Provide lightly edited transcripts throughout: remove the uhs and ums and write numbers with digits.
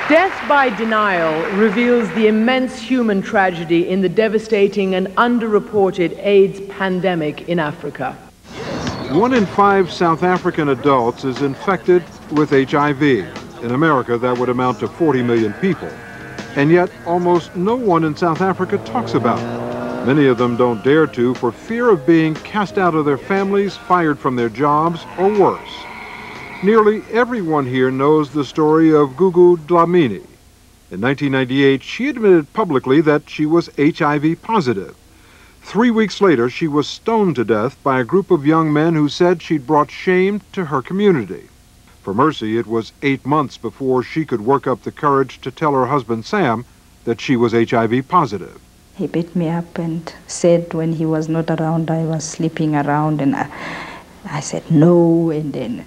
Death by denial reveals the immense human tragedy in the devastating and underreported AIDS pandemic in Africa. 1 in 5 South African adults is infected with HIV. In America, that would amount to 40 million people. And yet, almost no one in South Africa talks about it. Many of them don't dare to for fear of being cast out of their families, fired from their jobs, or worse. Nearly everyone here knows the story of Gugu Dlamini. In 1998, she admitted publicly that she was HIV positive. 3 weeks later, she was stoned to death by a group of young men who said she'd brought shame to her community. For Mercy, it was 8 months before she could work up the courage to tell her husband, Sam, that she was HIV positive. He picked me up and said when he was not around, I was sleeping around, and I said no, and then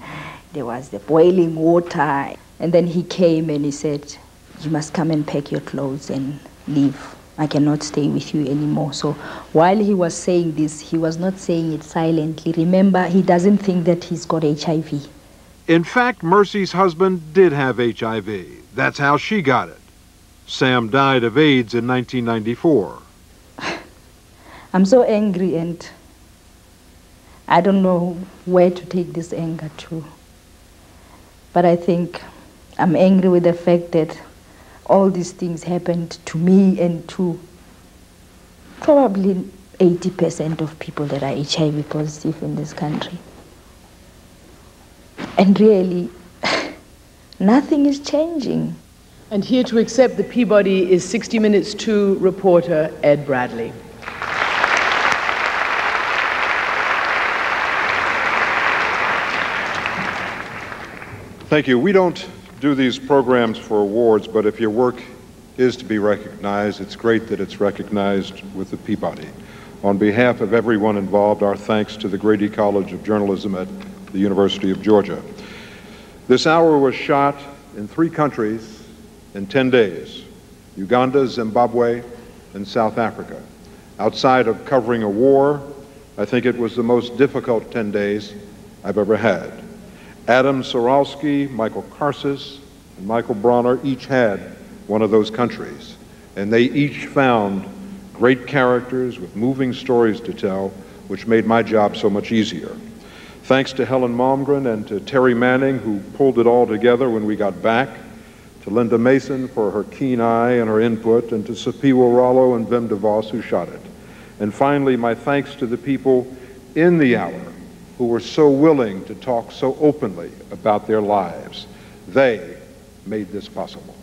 there was the boiling water. And then he came and he said, you must come and pack your clothes and leave. I cannot stay with you anymore. So while he was saying this, he was not saying it silently. Remember, he doesn't think that he's got HIV. In fact, Mercy's husband did have HIV. That's how she got it. Sam died of AIDS in 1994. I'm so angry, and I don't know where to take this anger to. But I think I'm angry with the fact that all these things happened to me and to probably 80% of people that are HIV positive in this country. And really, nothing is changing. And here to accept the Peabody is 60 Minutes 2 reporter Ed Bradley. Thank you. We don't do these programs for awards, but if your work is to be recognized, it's great that it's recognized with the Peabody. On behalf of everyone involved, our thanks to the Grady College of Journalism at the University of Georgia. This hour was shot in 3 countries in 10 days: Uganda, Zimbabwe, and South Africa. Outside of covering a war, I think it was the most difficult 10 days I've ever had. Adam Ciralsky, Michael Zarzis, and Michael Bronner each had one of those countries, and they each found great characters with moving stories to tell, which made my job so much easier. Thanks to Helen Malmgren and to Terry Manning, who pulled it all together when we got back, to Linda Mason for her keen eye and her input, and to Sapiwa Rollo and Wim de Vos, who shot it. And finally, my thanks to the people in the hour who were so willing to talk so openly about their lives. They made this possible.